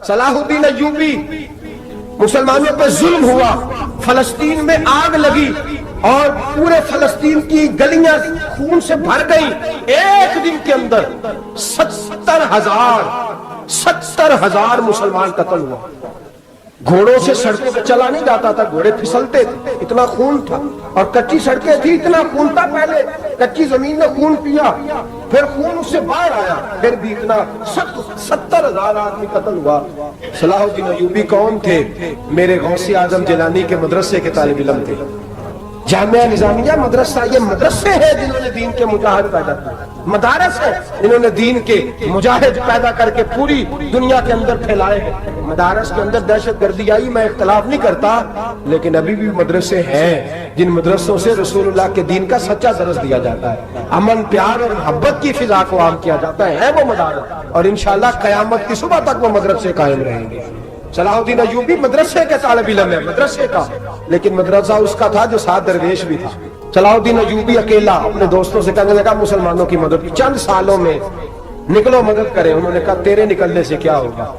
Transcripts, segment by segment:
صلاح الدین ایوبی، مسلمانوں پہ ظلم ہوا، فلسطین میں آگ لگی اور پورے فلسطین کی گلیاں خون سے بھر گئی۔ ایک دن کے اندر 70,000 مسلمان قتل ہوا۔ گھوڑوں سے سڑکوں پہ چلا نہیں جاتا تھا، گھوڑے پھسلتے تھے، اتنا خون تھا، اور کچی سڑکیں تھی، اتنا خون تھا، پہلے کچی زمین نے خون پیا، پھر خون اس سے باہر آیا، پھر بھی اتنا 70,000 آدمی قتل ہوا۔ صلاح الدین ایوبی کون تھے؟ میرے غوث اعظم جیلانی کے مدرسے کے طالب علم تھے۔ جامعہ نظامیہ مدرسہ، یہ مدرسے ہیں جنہوں نے دین کے مجاہد پیدا کیے، مدارس ہیں انہوں نے دین کے مجاہد پیدا کر کے پوری دنیا کے اندر پھیلائے ہیں۔ مدارس کے اندر دہشت گردی آئی، میں اختلاف نہیں کرتا، لیکن ابھی بھی مدرسے ہیں جن مدرسوں سے رسول اللہ کے دین کا سچا درس دیا جاتا ہے، امن، پیار اور محبت کی فضا کو عام کیا جاتا ہے وہ مدارس، اور انشاءاللہ قیامت کی صبح تک وہ مدرسے قائم رہیں گے۔ صلاح الدین ایوبی مدرسے کے طالب علم ہے، مدرسے کا، لیکن مدرسہ اس کا تھا جو ساتھ درویش بھی تھا۔ صلاح الدین ایوبی اکیلا اپنے دوستوں سے کہنے لگا مسلمانوں کی مدد چند سالوں میں نکلو مدد کریں۔ انہوں نے کہا تیرے نکلنے سے کیا ہوگا؟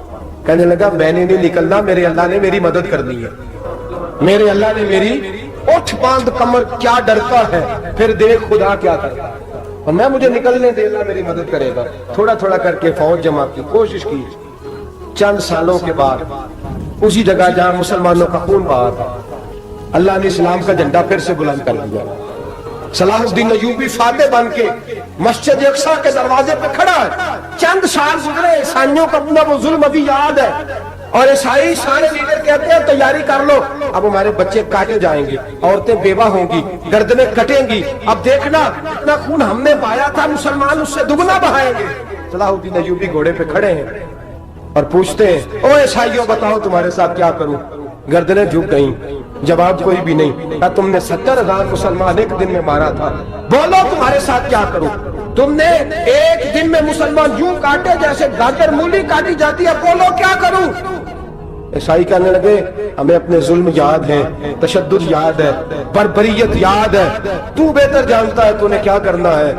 کہنے لگا میں نے نہیں نکلنا، میرے اللہ نے میری مدد کرنی ہے، میرے اللہ نے میری اٹھ باندھ کمر، کیا ڈرتا ہے پھر دیکھ خدا کیا کرتا ہے، اور میں مجھے نکلنے دے، اللہ میری مدد کرے گا۔ تھوڑا تھوڑا کر کے فوج جمع کی، کوشش کی۔ چند سالوں کے بعد اسی جگہ جہاں مسلمانوں کا خون بہا تھا، اللہ نے اسلام کا جھنڈا پھر سے بلند کر دیا۔ صلاح الدین ایوبی فاتح بن کے مسجد اقصی کے دروازے پہ کھڑا ہے۔ چند سال گزرے، عیسائیوں کا اپنا وہ ظلم ابھی یاد ہے، اور عیسائی سارے لیڈر کہتے ہیں تیاری کر لو، اب ہمارے بچے کاٹے جائیں گے، عورتیں بیوہ ہوں گی، گردنیں کٹیں گی، اب دیکھنا اتنا خون ہم نے بہایا تھا، مسلمان اس سے دگنا بہائیں گے۔ صلاح الدین ایوبی گھوڑے پہ کھڑے ہیں اور پوچھتے ہیں او عیسائیوں بتاؤ تمہارے ساتھ کیا کروں؟ گردنیں جھک گئیں، جواب کوئی بھی نہیں۔ کہا تم نے 70,000 مسلمان ایک دن میں مارا تھا، بولو تمہارے ساتھ کیا کروں؟ تم نے ایک دن میں مسلمان یوں کاٹے جیسے گاجر مولی کاٹی جاتی ہے، بولو کیا کروں؟ عیسائی کہنے لگے ہمیں اپنے ظلم یاد ہے، تشدد یاد ہے، بربریت یاد ہے، تو بہتر جانتا ہے تو نے کیا کرنا ہے۔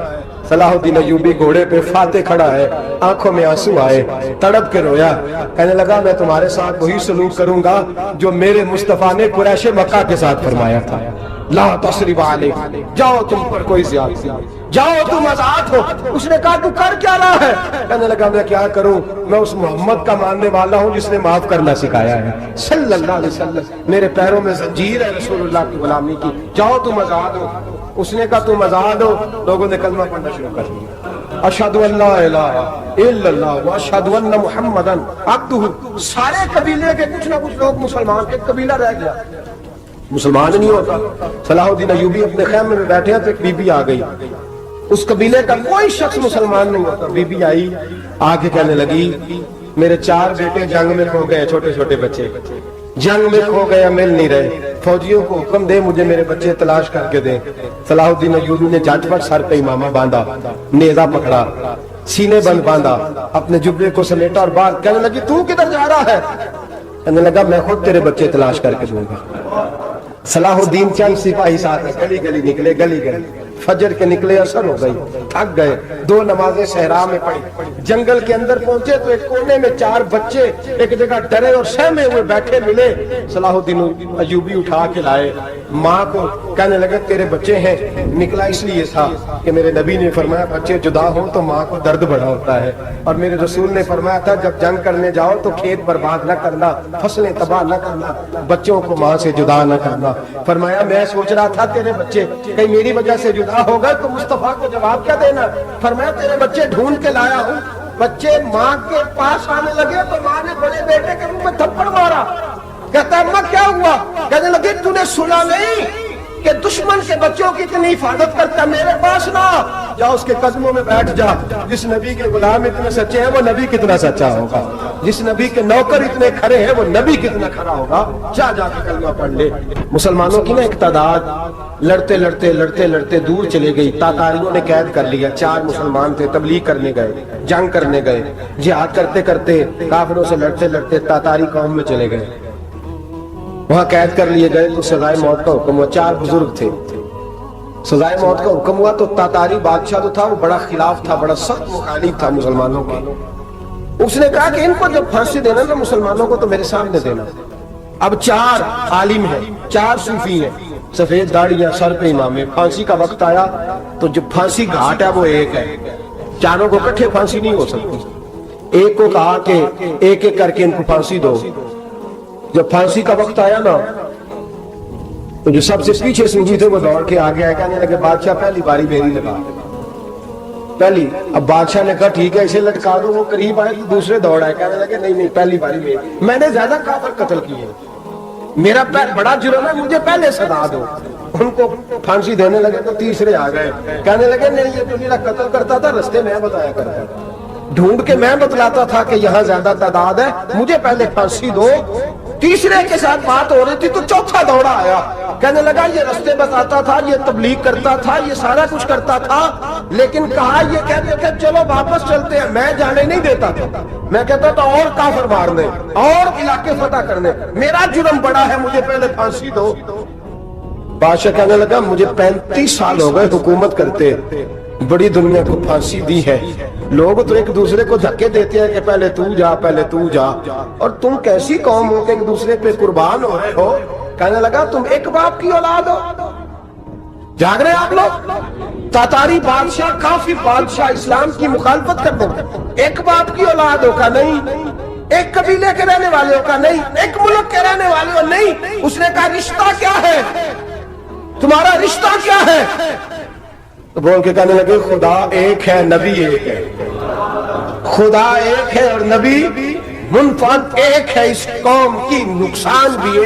صلاح الدین ایوبی گھوڑے پہ فاتح کھڑا ہے، آنکھوں میں آنسو آئے، تڑپ کے رویا، کہنے لگا میں تمہارے ساتھ وہی سلوک کروں گا جو میرے مصطفیٰ نے قریش مکہ کے ساتھ فرمایا تھا، لا تثریب علیکم، جاؤ تم پر کوئی زیادتی نہیں، جاؤ تم آزاد ہو۔ اس نے کہا تو کر کیا رہا ہے؟ کہنے لگا میں کیا کروں، میں اس محمد کا ماننے والا ہوں جس نے معاف کرنا سکھایا ہے صلی اللہ علیہ وسلم، میرے پیروں میں زنجیر ہے رسول اللہ کی غلامی کی، جاؤ تم آزاد ہو۔ اس نے کہا تم آزاد ہو، لوگوں نے کلمہ پڑھنا شروع کر دیا، اشہد ان لا الہ الا اللہ واشہد ان محمدن عبدہ۔ سارے قبیلے کے کچھ نہ کچھ لوگ مسلمان، ایک قبیلہ رہ گیا مسلمان نہیں ہوتا۔ صلاح الدین ایوبی اپنے خیمے میں بیٹھے ہیں تو ایک بی بی آ گئی، اس قبیلے کا کوئی شخص مسلمان نہیں ہوتا۔ بی بی آئی، آگے کہنے لگی میرے 4 بیٹے جنگ میں کھو گئے، چھوٹے چھوٹے بچے جنگ میں کھو گئے، مل نہیں رہے، فوجیوں کو حکم دے مجھے میرے بچے تلاش کر کے دیں۔ صلاح الدین ایوبی نے جھٹ پٹ سر پہ امامہ باندھا، نیزہ پکڑا، سینے بند باندھا، اپنے جبے کو سمیٹا اور باہر کہنے لگی تو کدھر جا رہا ہے؟ کہنے لگا میں خود تیرے بچے تلاش کر کے دوں گا۔ صلاح الدین چند سپاہی ساتھ گلی گلی نکلے، گلی گلی فجر کے نکلے، اثر ہو گئی، تھک گئے، 2 نمازیں صحرا میں پڑھی، جنگل کے اندر پہنچے تو ایک کونے میں 4 بچے ایک جگہ ڈرے اور سہمے ہوئے بیٹھے ملے۔ صلاح الدین ایوبی اٹھا کے لائے، ماں کو کہنے لگے تیرے بچے ہیں، نکلا اس لیے تھا کہ میرے نبی نے فرمایا بچے جدا ہوں تو ماں کو درد بڑا ہوتا ہے، اور میرے رسول نے فرمایا تھا جب جنگ کرنے جاؤ تو کھیت برباد نہ کرنا، فصلیں تباہ نہ کرنا، بچوں کو ماں سے جدا نہ کرنا۔ فرمایا میں سوچ رہا تھا تیرے بچے کہیں میری وجہ سے جدا ہو گئے تو مصطفیٰ کو جواب کیا دینا۔ فرمایا تیرے بچے ڈھونڈ کے لایا ہوں۔ بچے ماں کے پاس آنے لگے تو ماں نے بڑے بیٹے کے منہ میں تھپڑ مارا، کہتا اماں کیا ہوا؟ کہنے لگے تو نے سنا نہیں کہ دشمن کے بچوں کی اتنی حفاظت کرتا، میرے پاس نہ جا، اس کے قدموں میں بیٹھ جا۔ جس نبی کے غلام اتنے سچے ہیں وہ نبی کتنا سچا ہوگا، جس نبی کے نوکر اتنے کھڑے ہیں وہ نبی کتنا کھڑا ہوگا، جا جا کے کلمہ پڑھ لے۔ مسلمانوں کی نا ایک تعداد لڑتے لڑتے لڑتے لڑتے دور چلے گئی، تاتاریوں نے قید کر لیا، 4 مسلمان تھے، تبلیغ کرنے گئے، جنگ کرنے گئے، جہاد کرتے کرتے کافروں سے لڑتے لڑتے تاتاری قوم میں چلے گئے، وہاں قید کر لیے گئے تو سزائے موت کا حکم ہوا۔ 4 بزرگ تھے، سزائے موت کا حکم ہوا تو تاتاری بادشاہ جو تھا وہ بڑا خلاف تھا، بڑا سخت مخالف تھا مسلمانوں کے۔ اس نے کہا کہ ان کو جب پھانسی دینا نا مسلمانوں کو تو میرے سامنے دینا. اب 4 عالم ہیں, 4 صوفی ہیں, سفید داڑیاں, سر پہ امامے. پھانسی کا وقت آیا تو جو پھانسی گھاٹ ہے وہ ایک ہے, چاروں کو اکٹھے پھانسی نہیں ہو سکتی. ایک کو کہا کہ ایک ایک کر کے ان کو پھانسی دو. جب پھانسی کا وقت آیا نا تو جو سب سے پیچھے صوفی تھے وہ دوڑ کے آگے آئے, کہنے لگے بادشاہ پہلی باری میری لگا پہلی. اب بادشاہ نے کہا ٹھیک ہے اسے لٹکا دو. وہ قریب آئے تو دوسرے دوڑ آئے, کہنے لگے نہیں نہیں پہلی باری میری, میں نے زیادہ کافر قتل کیے, میرا بڑا جرم ہے, مجھے پہلے سزا دو. ان کو پھانسی دینے لگے تو تیسرے آ گئے, کہنے لگے نہیں یہ تو میرا قتل کرتا تھا, رستے میں بتایا کرتا تھا, ڈھونڈ کے میں بتلاتا تھا کہ یہاں زیادہ تعداد ہے, مجھے پہلے پھانسی دو. تیسرے کے ساتھ بات ہو رہی تھی تو چوتھا دوڑا آیا, کہنے لگا یہ رستے بتاتا تھا, یہ تبلیغ کرتا تھا, یہ سارا کچھ کرتا تھا, لیکن کہا یہ کہتے کہ چلو واپس چلتے ہیں. میں جانے نہیں دیتا تھا, میں کہتا تھا اور کافر مارنے اور علاقے فتح کرنے, میرا جرم بڑا ہے, مجھے پہلے پھانسی دو. بادشاہ کہنے لگا مجھے 35 سال ہو گئے حکومت کرتے, بڑی دنیا کو پھانسی دی ہے, لوگ تو ایک دوسرے کو دھکے دیتے ہیں کہ پہلے تو جا پہلے تو جا, اور تم کیسی قوم ہو کہ ایک دوسرے پہ قربان ہو رہے ہو. کہنے لگا تم ایک باپ کی اولاد ہو. جاگ رہے آپ لوگ, تاتاری بادشاہ کافی بادشاہ اسلام کی مخالفت کرتے ہیں, ایک باپ کی اولاد ہو کا نہیں, ایک قبیلے کے رہنے والے ہو کا نہیں, ایک ملک کے رہنے والے ہو نہیں. اس نے کہا رشتہ کیا ہے تمہارا, رشتہ کیا ہے؟ تو بول کے کہنے لگے خدا ایک ہے نبی ایک ہے, خدا ایک ہے اور نبی منفرد ایک ہے, اس قوم کی نقصان بھی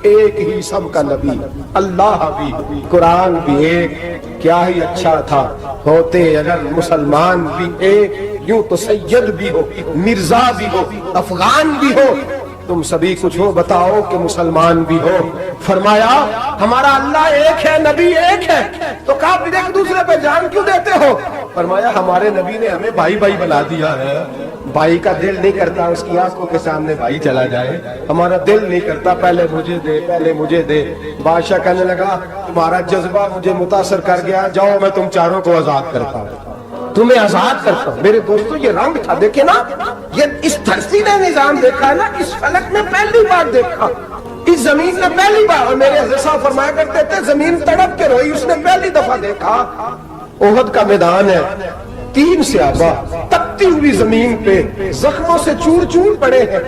ایک ہی سب کا نبی, اللہ بھی قرآن بھی ایک. کیا ہی اچھا تھا ہوتے اگر مسلمان بھی ایک, یوں تو سید بھی ہو, مرزا بھی ہو, افغان بھی ہو, تم سبھی کچھ ہو بتاؤ کہ مسلمان بھی ہو. فرمایا ہمارا اللہ ایک ہے, نبی ایک ہے. تو کہا پھر ایک دوسرے پہ جان کیوں دیتے ہو؟ فرمایا ہمارے نبی نے ہمیں بھائی بھائی بنا دیا ہے, بھائی کا دل نہیں کرتا اس کی آنکھوں کے سامنے بھائی چلا جائے, ہمارا دل نہیں کرتا پہلے مجھے دے پہلے مجھے دے. بادشاہ کہنے لگا تمہارا جذبہ مجھے متاثر کر گیا, جاؤ میں تم چاروں کو آزاد کرتا ہوں, تمہیں آزاد کرتا ہوں. میرے دوستو یہ رنگ تھا, دیکھیں نا, یہ اس دھرتی نے نظام دیکھا ہے نا, اس فلک میں پہلی بار دیکھا, اس زمین نے پہلی بار. اور میرے حضرت صاحب فرمایا کرتے تھے زمین تڑپ کے روئی, اس نے پہلی دفعہ دیکھا. احد کا میدان ہے, 3 صحابہ تپتی ہوئی زمین پہ زخموں سے چور چور پڑے ہیں.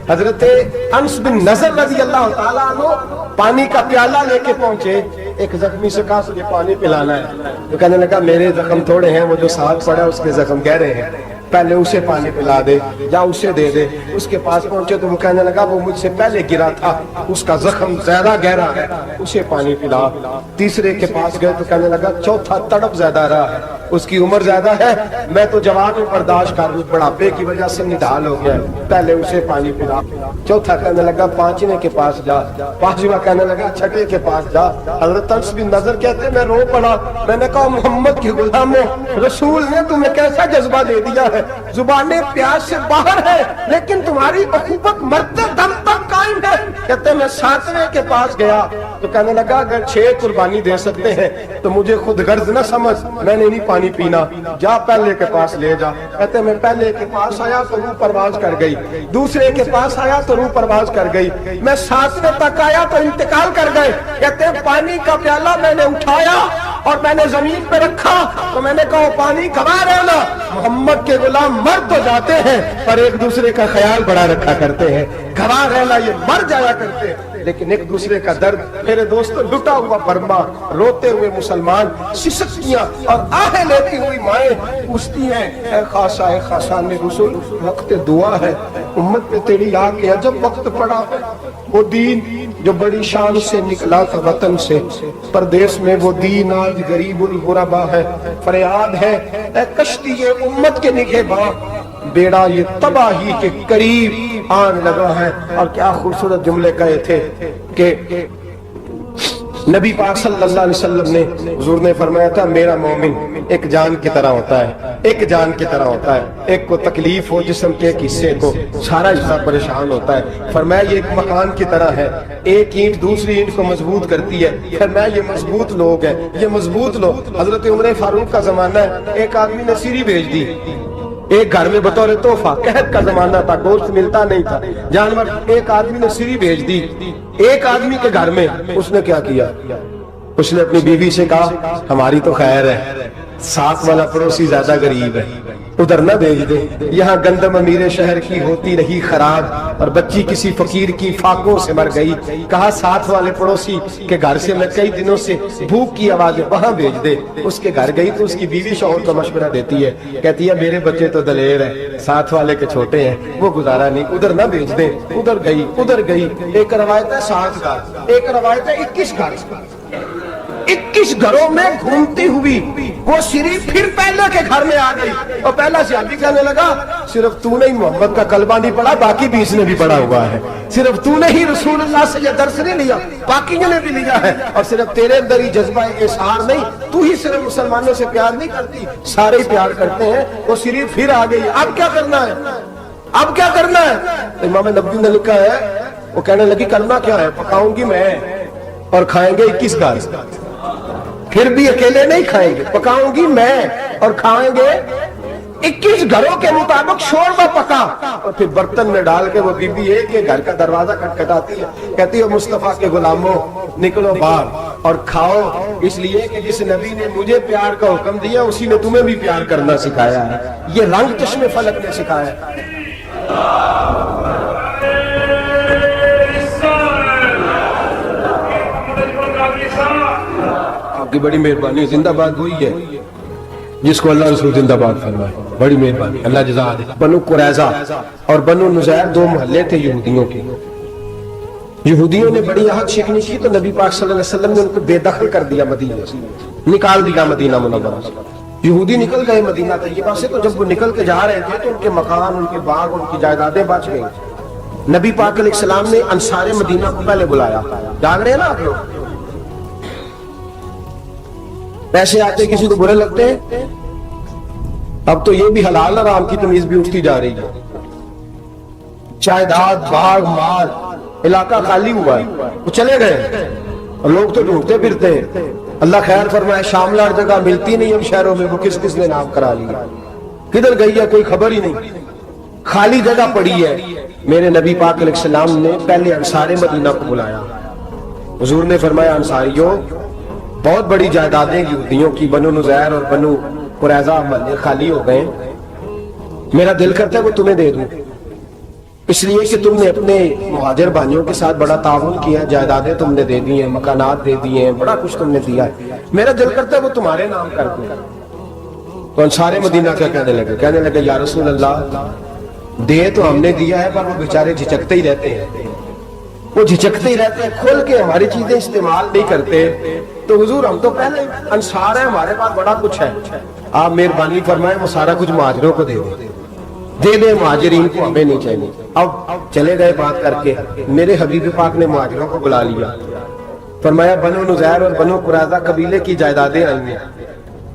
حضرت انس بن نضر رضی اللہ تعالیٰ عنہ پانی کا پیالہ لے کے پہنچے, ایک زخمی سے کہا تجھے پانی پلانا ہے. تو کہنے لگا میرے زخم تھوڑے ہیں, وہ جو ساتھ پڑا اس کے زخم گہرے ہیں, پہلے اسے پانی پلا دے, یا اسے دے دے. اس کے پاس پہنچے تو وہ کہنے لگا وہ مجھ سے پہلے گرا تھا, اس کا زخم زیادہ گہرا ہے, اسے پانی پلا. تیسرے کے پاس گئے تو کہنے لگا چوتھا تڑپ زیادہ رہا ہے, اس کی عمر زیادہ ہے, میں تو جوان ہوں برداشت کر لوں, بڑھاپے کی وجہ سے نڈھال ہو گیا, پہلے اسے پانی پلا. چوتھا کہنے لگا 5ویں کے پاس جا, 5واں کہنے لگا 6ٹھے کے پاس جا. حضرت انس بن نضر کہتے میں رو پڑا, میں نے کہا محمد کے غلاموں, رسول نے تمہیں کیسا جذبہ دے دیا ہے, زبانیں پیاس سے باہر ہے لیکن تمہاری اخوت مرتے دم تک قائم ہے. کہتے میں 7ویں کے پاس گیا تو کہنے لگا اگر 6 قربانی دے سکتے ہیں تو مجھے خود غرض نہ سمجھ, میں نے نہیں پانی پینا, جا پہلے کے پاس لے جا. کہتے میں پہلے کے پاس آیا تو روح پرواز کر گئی, دوسرے کے پاس آیا تو روح پرواز کر گئی, میں 7ویں تک آیا تو انتقال کر گئے. کہتے ہیں پانی کا پیالہ میں نے اٹھایا اور میں نے زمین پہ رکھا تو میں نے کہا پانی کھوا رہنا, محمد کے غلام مر تو جاتے ہیں پر ایک دوسرے کا خیال بڑا رکھا کرتے ہیں, گھبا رہنا یہ مر جایا کرتے ہیں لیکن ایک دوسرے کا درد. میرے دوستو لٹا ہوا برما, روتے ہوئے مسلمان, سسکیاں اور آہیں لیتی ہوئی مائیں پوچھتی ہیں اے خاصا اے خاصان رسول, وقت دعا ہے, امت پہ تیری آ کے جب وقت پڑا. وہ دین جو بڑی شان سے نکلا تھا وطن سے, پردیس میں وہ دین آج غریب الغربا ہے. فریاد ہے اے کشتی یہ امت کے نگہباں, بیڑا یہ تباہی کے قریب آن لگا ہے. اور کیا خوبصورت جملے کہے تھے کہ نبی پاک صلی اللہ علیہ وسلم نے, حضور نے فرمایا تھا میرا مومن ایک جان کی طرح ہوتا ہے, ایک جان کی طرح ہوتا ہے, ایک کو تکلیف ہو جسم کے ایک حصے کو, سارا حصہ پریشان ہوتا ہے. فرمایا یہ ایک مکان کی طرح ہے, ایک اینٹ دوسری اینٹ کو مضبوط کرتی ہے. فرمایا یہ مضبوط لوگ ہیں, یہ مضبوط لوگ. حضرت عمر فاروق کا زمانہ ہے, ایک آدمی نے سیری بھیج دی, ایک گھر میں بطور تحفہ، قحط کا زمانہ تھا، گوشت ملتا نہیں تھا، جانور، ایک آدمی نے سری بھیج دی ایک آدمی کے گھر میں. اس نے کیا کیا؟ اس نے اپنی بیوی سے کہا ہماری تو خیر ہے، ساتھ والا پڑوسی زیادہ غریب ہے، ادھر نہ بھیج دے. یہاں گندم امیر شہر کی ہوتی رہی خراب، اور بچی کسی فقیر کی فاقوں سے مر گئی. کہا ساتھ والے پڑوسی کے گھر سے میں کئی دنوں سے بھوک کی آواز ہے، وہاں بھیج دے. اس کے گھر گئی تو اس کی بیوی شوہر کو مشورہ دیتی ہے، کہتی ہے میرے بچے تو دلیر ہیں، ساتھ والے کے چھوٹے ہیں، وہ گزارا نہیں، ادھر نہ بھیج دے. ادھر گئی. ایک روایت ہے 7 گھر، ایک روایت ہے 21 گھر. 21 گھروں میں گھومتی ہوئی وہ صرف پھر پہلے کے گھر میں آ گئی اور پہلا شادی کرنے لگا، صرف تو نے ہی محمد کا کلمہ نہیں پڑھا، باقی 20 نے بھی پڑھا ہوا ہے. صرف تو نے ہی رسول اللہ سے یہ درس نہیں لیا، باقیوں نے بھی لیا ہے. اور صرف تیرے اندر ہی جذبہ اظہار نہیں، تو ہی صرف مسلمانوں سے پیار نہیں کرتی، سارے ہی پیار کرتے ہیں. وہ صرف پھر آ گئی. اب کیا کرنا ہے؟ اب کیا کرنا ہے؟ امام نبوی نے لکھا ہے، وہ کہنے لگی کرنا کیا ہے؟ پکاؤں گی میں اور کھائیں گے 21 گھر. پھر بھی اکیلے نہیں کھائیں گے، پکاؤں گی میں اور کھائیں گے 21 گھروں کے مطابق شوربہ پکا. اور پھر برتن میں ڈال کے وہ بی بی ایک کے گھر کا دروازہ کھٹکھٹاتی ہے، کہتی ہے مصطفیٰ کے غلاموں نکلو باہر اور کھاؤ، اس لیے کہ جس نبی نے مجھے پیار کا حکم دیا اسی نے تمہیں بھی پیار کرنا سکھایا ہے. یہ رنگ چشم فلک نے سکھایا ہے. آپ کی بڑی مہربانی. زندہ باد ہوئی ہے جس کو اللہ رسول زندہ باد فرمائے، بڑی مہربانی، اللہ جزا دے. بنو قریظہ اور بنو نزیر 2 محلے تھے یہودیوں کے. یہودیوں نے بڑی عہد شکنی کی تو نبی پاک صلی اللہ علیہ وسلم نے ان کو بے دخل کر دیا، مدینہ سے نکال دیا، مدینہ منورہ سے. یہودی نکل گئے مدینہ طیبہ سے. تو جب وہ نکل کے جا رہے تھے تو ان کے مکان، ان کے باغ، ان کی جائیدادیں بچ گئی. نبی پاک علیہ السلام نے انصار مدینہ کو پہلے بلایا. جاگ رہے ہیں نا آپ لوگ؟ پیسے آتے کسی کو برے لگتے ہیں. اب تو یہ بھی حلال حرام کی تمیز بھی اٹھتی جا رہی ہے. جائیداد، باغ، مال، علاقہ خالی ہوا ہے، وہ چلے گئے اور لوگ تو ڈھونڈتے پھرتے ہیں. اللہ خیر فرمائے، شاملہ جگہ ملتی نہیں ان شہروں میں، وہ کس کس نے نام کرا لیا، کدھر گئی ہے کوئی خبر ہی نہیں، خالی جگہ پڑی ہے. میرے نبی پاک علیہ السلام نے پہلے انصار مدینہ کو بلایا. حضور نے فرمایا انصاریوں، بہت بڑی جائیدادیں یہودیوں کی، بنو نزیر اور بنو قریظہ محلے خالی ہو گئے، میرا دل کرتا ہے وہ تمہیں دے دوں، اس لیے کہ تم نے اپنے مہاجر بھائیوں کے ساتھ بڑا تعاون کیا، جائیدادیں تم نے دے دی ہیں، مکانات دے دیے ہیں، بڑا کچھ تم نے دیا ہے، میرا دل کرتا ہے وہ تمہارے نام کر دوں. تو انصار مدینہ کیا کہنے لگے یا رسول اللہ، دے تو ہم نے دیا ہے پر وہ بیچارے جھچکتے ہی رہتے ہیں، وہ جھچکتے ہی رہتے ہیں، کھول کے ہماری چیزیں استعمال نہیں کرتے. تو حضور ہم تو پہلے انصار ہیں، ہمارے پاس بڑا کچھ ہے، آپ مہربانی فرمائیں وہ سارا کچھ مہاجروں کو دے دیں، مہاجرین کو ہمیں نہیں چاہیے. اب چلے گئے بات کر کے. میرے حبیب پاک نے مہاجروں کو بلا لیا، فرمایا بنو نزیر اور بنو قریظہ قبیلے کی جائیدادیں آئی ہیں،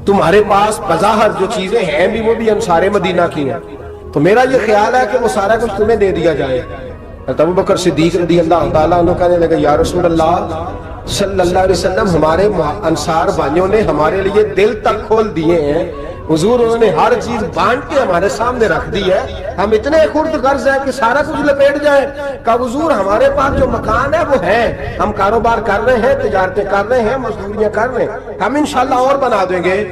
تمہارے پاس بظاہر جو چیزیں ہیں بھی وہ بھی انصار مدینہ کی ہیں، تو میرا یہ خیال ہے کہ وہ سارا کچھ تمہیں دے دیا جائے. ابو بکر صدیق رضی اللہ تعالیٰ عنہ کہنے لگے یا رسول اللہ صلی اللہ علیہ وسلم، ہمارے انصار بھائیوں نے ہمارے لیے دل تک کھول دیے ہیں، حضور انہوں نے ہر چیز بانٹ کے ہمارے سامنے رکھ دی ہے، ہم اتنے خرد غرض ہیں کہ سارا کچھ لپیٹ جائیں. کہ حضور ہمارے پاس جو مکان ہے وہ ہے، ہم کاروبار کر رہے ہیں، تجارتیں کر رہے ہیں، مزدوریاں کر رہے ہیں، ہم انشاءاللہ اور بنا دیں گے،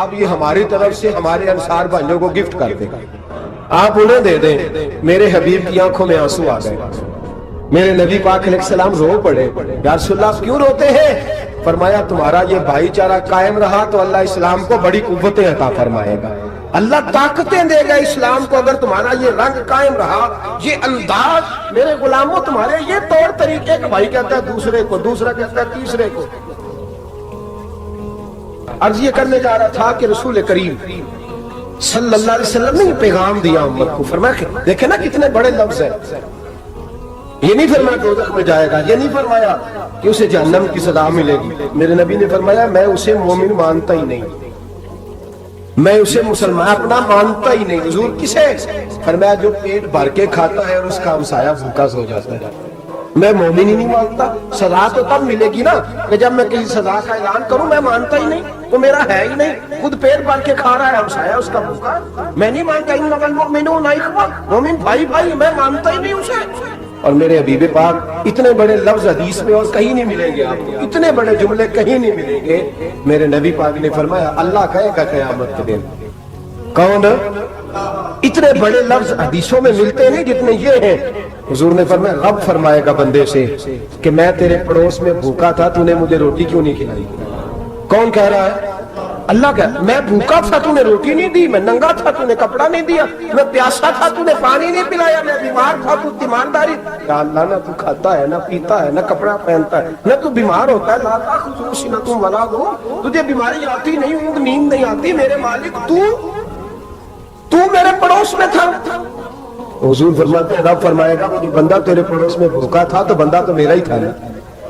آپ یہ ہماری طرف سے ہمارے انصار بھائیوں کو گفٹ کر دیں، آپ انہیں دے دیں. میرے حبیب کی آنکھوں میں آنسو آ گئے. میرے نبی پاک علیہ السلام رو پڑے. یا رسول اللہ آپ کیوں روتے ہیں؟ فرمایا تمہارا یہ بھائی چارہ قائم رہا تو اللہ اسلام کو بڑی قوتیں عطا فرمائے گا، اللہ طاقتیں دے گا اسلام کو، اگر تمہارا یہ رنگ قائم رہا، یہ انداز. میرے غلاموں تمہارے یہ طور طریقے کہ بھائی کہتا ہے دوسرے کو، دوسرا کہتا ہے تیسرے کو. عرض یہ کرنے جا رہا تھا کہ رسول کریم صلی اللہ علیہ وسلم نے یہ پیغام دیا امت کو. فرمایا کہ دیکھیں نا کتنے بڑے لفظ ہیں. یہ نہیں فرمایا کہ دوزخ میں جائے گا، یہ نہیں فرمایا کہ اسے جہنم کی سزا ملے گی. میرے نبی نے فرمایا میں اسے مومن مانتا ہی نہیں، میں اسے مسلمان اپنا مانتا ہی نہیں. حضور کسے؟ فرمایا جو پیٹ بھر کے کھاتا ہے اور اس کا ہمسایہ بھوکا سو جاتا ہے. میں مومن ہی نہیں مانتا. سزا تو تب ملے گی نا کہ جب میں کسی سزا کا اعلان کروں. میں مانتا ہی نہیں تو میرا ہے ہی نہیں. خود پیٹ بھر کے کھا رہا ہے ہمسایا اس کا بھوکا. میں نہیں مانتا انما المؤمنون اخوہ, مومن بھائی بھائی, میں مانتا ہی نہیں اسے. اور میرے حبیب پاک اتنے بڑے لفظ حدیث میں اور کہیں نہیں ملیں گے آپ کو, اتنے بڑے جملے کہیں نہیں ملیں گے. میرے نبی پاک نے فرمایا اللہ کہے گا قیامت کے دن. کون؟ اتنے بڑے لفظ حدیثوں میں ملتے نہیں جتنے یہ ہیں. حضور نے فرمایا رب فرمائے گا بندے سے کہ میں تیرے پڑوس میں بھوکا تھا, تو نے مجھے روٹی کیوں نہیں کھلائی؟ کون کہہ رہا ہے؟ اللہ کہہ, میں بھوکا تھا تو نے روٹی نہیں دی, میں ننگا تھا تو نے کپڑا نہیں دیا, میں پیاسا تھا تو نے پانی نہیں پلایا, میں بیمار تھا تو تیمارداری. یا اللہ, نہ تو کھاتا ہے, نہ پیتا ہے, نہ کپڑا پہنتا ہے, نہ تو بیمار ہوتا ہے. لا تاخذہ سنۃ ولا نوم, تجھے بیماری آتی نہیں, اونگ نیند نہیں آتی. میرے مالک تو میرے پڑوس میں تھا. حضور فرماتے ہیں رب فرمائے گا وہ بندہ تیرے پڑوس میں بھوکا تھا تو بندہ تو میرا ہی تھا نا.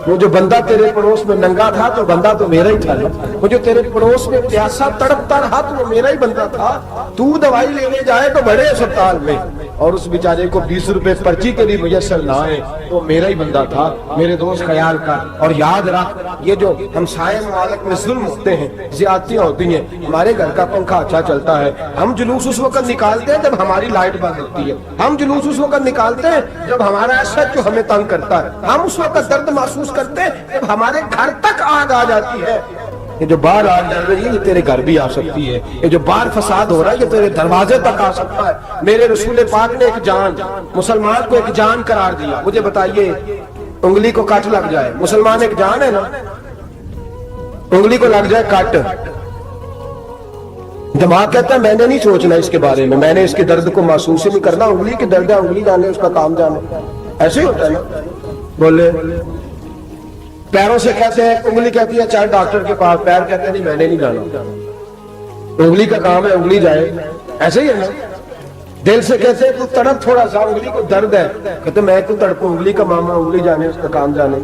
وہ جو بندہ تیرے پڑوس میں ننگا تھا تو بندہ تو میرا ہی تھا نا. وہ جو تیرے پڑوس میں پیاسا تڑپتا رہا تو وہ میرا ہی بندہ تھا. تو دوائی لینے جائے تو بڑے اسپتال میں اور اس بیچارے کو 20 روپے پرچی کے بھی میسر نہ آئے تو میرا ہی بندہ تھا. میرے دوست خیال کر اور یاد رکھ, یہ جو ہمسائے ممالک میں ظلم ہوتے ہیں, زیادتیاں ہوتی ہیں. ہمارے گھر کا پنکھا اچھا چلتا ہے, ہم جلوس اس وقت نکالتے ہیں جب ہماری لائٹ بند ہوتی ہے. ہم جلوس اس وقت نکالتے ہیں جب ہمارا ایسٹ جو ہمیں تنگ کرتا ہے. ہم اس وقت درد محسوس کرتے ہیں جب ہمارے گھر تک آگ آ جاتی ہے. یہ جو باہر آگ ڈل رہی ہے یہ تیرے گھر بھی آ سکتی ہے. یہ جو باہر فساد ہو رہا ہے یہ تیرے دروازے تک آ سکتا ہے. میرے رسول پاک نے ایک جان, مسلمان کو ایک جان قرار دیا. مجھے بتائیے, انگلی کو کٹ لگ جائے, مسلمان ایک جان ہے نا, انگلی کو لگ جائے کٹ, دماغ کہتا ہے میں نے نہیں سوچنا اس کے بارے میں نے اس کے درد کو محسوس ہی نہیں کرنا. انگلی کے درد ہے, انگلی جانے, اس کا کام جانے. ایسے ہی ہوتا ہے نا. بولے پیروں سے کہتے ہیں, انگلی کہتی ہے چاہے ڈاکٹر کے پاس, پیر کہتے ہیں نہیں میں نے نہیں جانا, انگلی کا کام ہے انگلی جائے. ایسے ہی ہے نا. دل سے کہتے ہیں تو تڑپ تھوڑا سا, انگلی کو درد ہے, کہتے میں تو تڑپوں, انگلی کا معاملہ, انگلی جانے, اس کا کام جانے.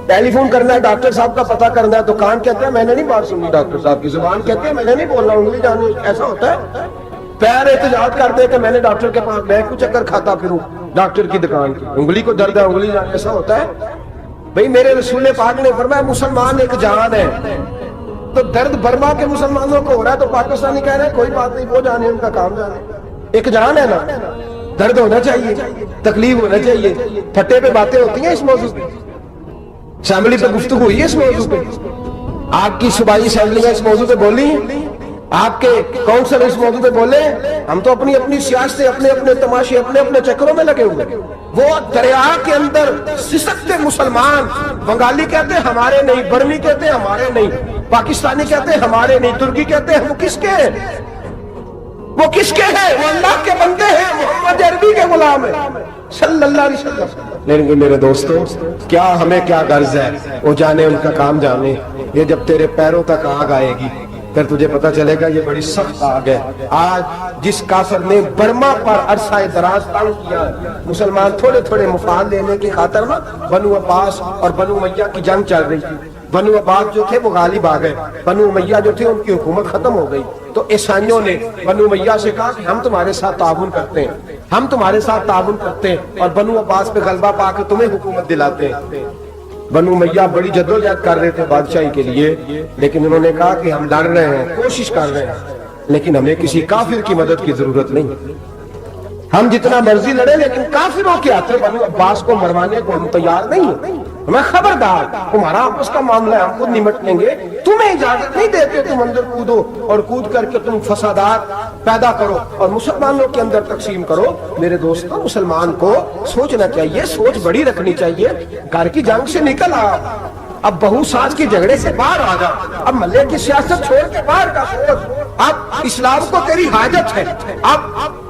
ٹیلی فون کرنا ہے, ڈاکٹر صاحب کا پتہ کرنا ہے, تو کان کہتے ہیں میں نے نہیں بات سنی ڈاکٹر صاحب کی, زبان کہتے ہیں میں نے نہیں بولنا, انگلی جانے. ایسا ہوتا ہے. پیر احتجاج کرتے کہ میں نے ڈاکٹر کے پاس, میں کیوں چکر کھاتا پھروں ڈاکٹر کی دکان کی, انگلی کو درد ہے انگلی جانے. ایسا ہوتا ہے بھئی. میرے رسول پاک نے فرمایا مسلمان ایک جان ہے. تو درد برما کے مسلمانوں کو ہو رہا ہے تو پاکستانی کہہ رہے ہیں کوئی بات نہیں, وہ جانے, ان کا کام جانے. ایک جان ہے نا, درد ہونا چاہیے, تکلیف ہونا چاہیے. پھٹے پہ باتیں ہوتی ہیں اس موضوع پہ, اسمبلی پہ گفتگو ہوئی ہے اس موضوع پہ, آپ کی صوبائی اسمبلیاں اس موضوع پہ بولی, آپ کے کونسل اس موضوع پہ بولے. ہم تو اپنی اپنی سیاست, اپنے اپنے تماشے, اپنے اپنے چکروں میں لگے ہوئے. وہ دریا کے اندر سسکتے مسلمان, بنگالی کہتے ہیں ہمارے نہیں, برمی کہتے ہیں ہمارے نہیں, پاکستانی کہتے ہیں ہمارے نہیں, ترکی کہتے ہیں وہ کس کے ہیں, وہ کس کے ہیں, وہ اللہ کے بندے ہیں, محمد عربی کے غلام ہیں صلی اللہ علیہ وسلم. لیکن میرے دوستوں کیا ہمیں کیا غرض ہے, وہ جانے ان کا کام جانے. یہ جب تیرے پیروں تک آگ آئے گی پھر تجھے پتہ چلے گا یہ بڑی سخت آگ ہے. آج جس کافر نے برما پر عرصہ دراز تنگ کیا, مسلمان تھوڑے تھوڑے مفاد لینے کی خاطر نا, بنو عباس اور بنو امیہ کی جنگ چل رہی تھی. بنو عباس جو تھے وہ غالب آ گئے, بنو امیہ جو تھے ان کی حکومت ختم ہو گئی. تو عیسائیوں نے بنو امیہ سے کہا کہ ہم تمہارے ساتھ تعاون کرتے ہیں, ہم تمہارے ساتھ تعاون کرتے ہیں اور بنو عباس پہ غلبہ پا کے تمہیں حکومت دلاتے ہیں. بنو امیہ بڑی جدوجہد کر رہے تھے بادشاہی کے لیے, لیکن انہوں نے کہا کہ ہم لڑ رہے ہیں, کوشش کر رہے ہیں, لیکن ہمیں کسی کافر کی مدد کی ضرورت نہیں. ہم جتنا مرضی لڑے لیکن کافروں کے ہاتھوں بنو عباس کو مروانے کو ہم تیار نہیں ہیں. ہمیں خبردار, تمہارا آپس کا معاملہ ہے, ہم خود نمٹ لیں گے, تمہیں اجازت نہیں دیتے تم اندر کودو اور کود کر کے تم فسادات پیدا کرو اور مسلمانوں کے اندر تقسیم کرو. میرے دوستوں مسلمان کو سوچنا چاہیے, سوچ بڑی رکھنی چاہیے. گھر کی جنگ سے نکل آ, اب بہو ساز کے جھگڑے سے باہر آ جا, اب ملے کی سیاست چھوڑ کے باہر کا سوچ. اب اسلام کو تیری حاجت ہے. اب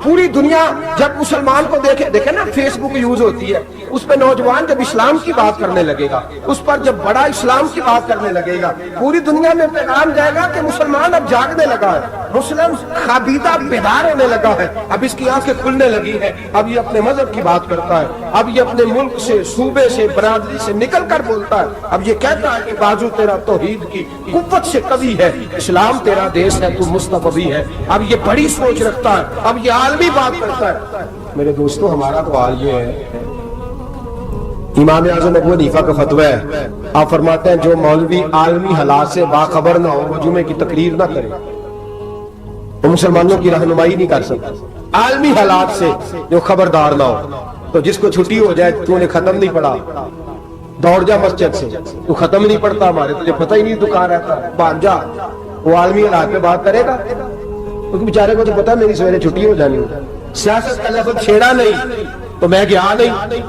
پوری دنیا جب مسلمان کو دیکھے نا, فیس بک یوز ہوتی ہے, اس پہ نوجوان جب اسلام کی بات کرنے لگے گا, اس پر جب بڑا اسلام کی بات کرنے لگے گا, پوری دنیا میں پیغام جائے گا کہ مسلمان اب جاگنے لگا ہے, مسلم خابیدہ بیدار ہونے لگا ہے, اب اس کی آنکھیں کھلنے لگی ہے, اب یہ اپنے مذہب کی بات کرتا ہے, اب یہ اپنے ملک سے, صوبے سے, برادری سے نکل کر بولتا ہے. اب یہ کہتا ہے کہ بازو تیرا توحید کی قوت سے قوی ہے, اسلام تیرا دیش ہے, تو مستقبی ہے. اب یہ بڑی سوچ رکھتا ہے, اب یہ عالمی بات کرتا ہے. میرے دوستوں ہمارا تو حال یہ ہے امام اعظم ابو حنیفہ کا فتویٰ ہے، آپ فرماتے ہیں جو مولوی عالمی حالات سے باخبر نہ ہو وہ جمعے کی تقریر نہ کرے، وہ مسلمانوں کی رہنمائی نہیں کر سکتا۔ عالمی حالات سے جو خبردار نہ ہو، تو جس کو چھٹی ہو جائے تو نے ختم نہیں پڑھا دوڑ جا مسجد سے، تو ختم نہیں پڑھتا ہمارے، تجھے پتہ ہی نہیں دکان رہتا بھاگ جا، وہ عالمی حالات پہ بات کرے گا، کیونکہ بیچارے کو تو پتا میری سویرے چھٹی ہو جانی ہے۔ سیاست کا لفظ چھیڑا نہیں تو میں گیا نہیں۔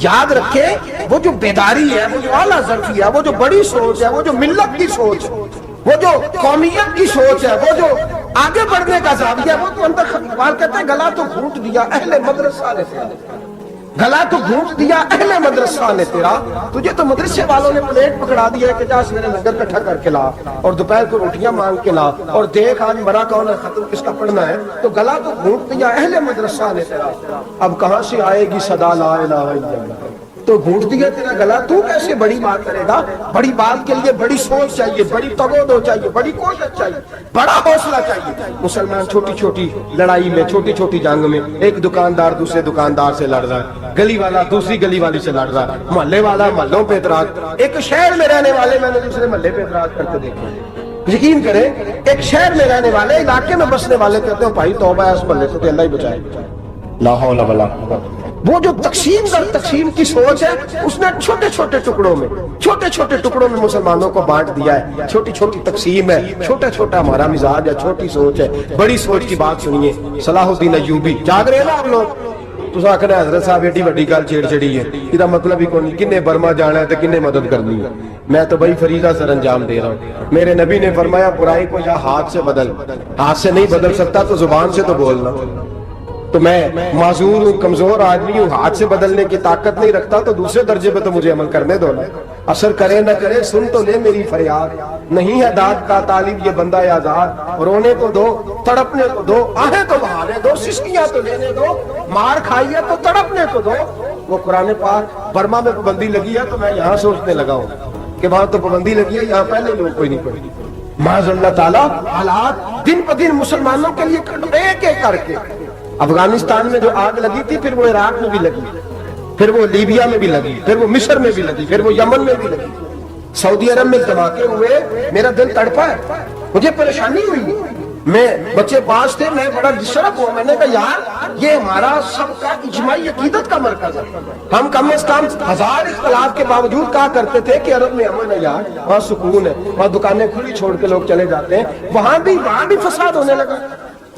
یاد رکھے وہ جو بیداری ہے، وہ جو اعلیٰ ظرفی ہے، وہ جو بڑی سوچ ہے، وہ جو ملت کی سوچ ہے، وہ جو قومیت کی سوچ ہے، وہ جو آگے بڑھنے کا زاویہ ہے، وہ تو اندر اقبال کہتے ہیں گلا تو گھونٹ دیا اہل مدرسہ نے تیرا، گلا تو گھونٹ دیا اہل مدرسہ نے تیرا، تجھے تو مدرسے والوں نے پلیٹ پکڑا دیا ہے کہ جا سویرے لنگر کٹھا کر کے لا اور دوپہر کو روٹیاں مانگ کے لا اور دیکھ آج مرا کون ہے، ختم کس کا پڑھنا ہے، تو گلا تو گھونٹ دیا اہل مدرسہ نے تیرا، اب کہاں سے آئے گی صدا لا الہ الا اللہ، تو گھونٹ دیا تیرا گلا، تو کیسے بڑی بات کرے گا؟ بڑی بات کے لیے بڑی سوچ چاہیے، بڑی تگودو چاہیے، بڑی کوشش چاہیے، بڑا حوصلہ چاہیے۔ مسلمان چھوٹی چھوٹی لڑائی میں، چھوٹی چھوٹی جنگ میں، ایک دکاندار دوسرے دکاندار سے لڑ رہا ہے، گلی والا دوسری گلی والی سے لڑ رہا ہے، محلے والا محلوں پہ اعتراض، ایک شہر میں رہنے والے میں نے دوسرے محلے پہ اعتراض کرتے دیکھا۔ یقین کریں ایک شہر میں رہنے والے، علاقے میں بسنے والے کہتے ہیں بھائی توبہ ہے اس محلے سے، تو اللہ ہی بچائے، لا حول ولا قوت۔ وہ جو تقسیم در تقسیم کی سوچ ہے، اس نے چھوٹے چھوٹے ٹکڑوں میں، چھوٹے چھوٹے ٹکڑوں میں مسلمانوں کو بانٹ دیا ہے، چھوٹی چھوٹی تقسیم ہے، چھوٹا چھوٹا ہمارا مزاج ہے، چھوٹی سوچ ہے۔ بڑی سوچ کی بات سنیے، صلاح الدین ایوبی، جاگ رہے ہیں نا آپ لوگ؟ تو آخر حضرت صاحب ایڈی بڑی گل چھیڑ چڑی ہے، یہ مطلب ہی کون، کنے برما جانا ہے تو کنے مدد کرنی ہے، میں تو بھائی فریضہ سر انجام دے رہا ہوں۔ میرے نبی نے فرمایا برائی کو یا ہاتھ سے بدل، ہاتھ سے نہیں بدل سکتا تو زبان سے تو بولنا، تو میں معذور ہوں، کمزور آدمی ہوں، ہاتھ سے بدلنے کی طاقت نہیں رکھتا، تو دوسرے درجے پہ تو مجھے عمل کرنے دو نا، اثر کرے نہ کرے سن تو لے میری فریاد، نہیں ہے داد کا طالب یہ بندہ آزاد، رونے کو دو تڑپنے کو دو، آہیں تو بہانے دو، سسکیاں تو لینے دو، مار کھائی ہے تو تڑپنے کو دو۔ وہ قرآن پاک، برما میں پابندی لگی ہے تو میں یہاں سوچنے لگا ہوں کہ وہاں تو پابندی لگی ہے، یہاں پہلے لوگ کوئی نہیں پڑھی۔ معاذ اللہ تعالیٰ حالات دن پہ دن مسلمانوں کے لیے ایک ایک کر کے، افغانستان میں جو آگ لگی تھی پھر وہ عراق میں بھی لگی، پھر وہ لیبیا میں بھی لگی، پھر وہ مصر میں بھی لگی، پھر وہ یمن میں بھی لگی، سعودی عرب میں دھماکے ہوئے، میرا دل تڑپا ہے، مجھے پریشانی ہوئی، میں بچے پاس تھے، میں بڑا ڈسٹرب ہوا، میں نے کہا یار یہ ہمارا سب کا اجماعی عقیدت کا مرکز ہے، ہم کم از کم 1000 اختلاف کے باوجود کہا کرتے تھے کہ عرب میں امن ہے یار، وہاں سکون ہے، وہاں دکانیں کھلی چھوڑ کے لوگ چلے جاتے ہیں، وہاں بھی فساد ہونے لگا،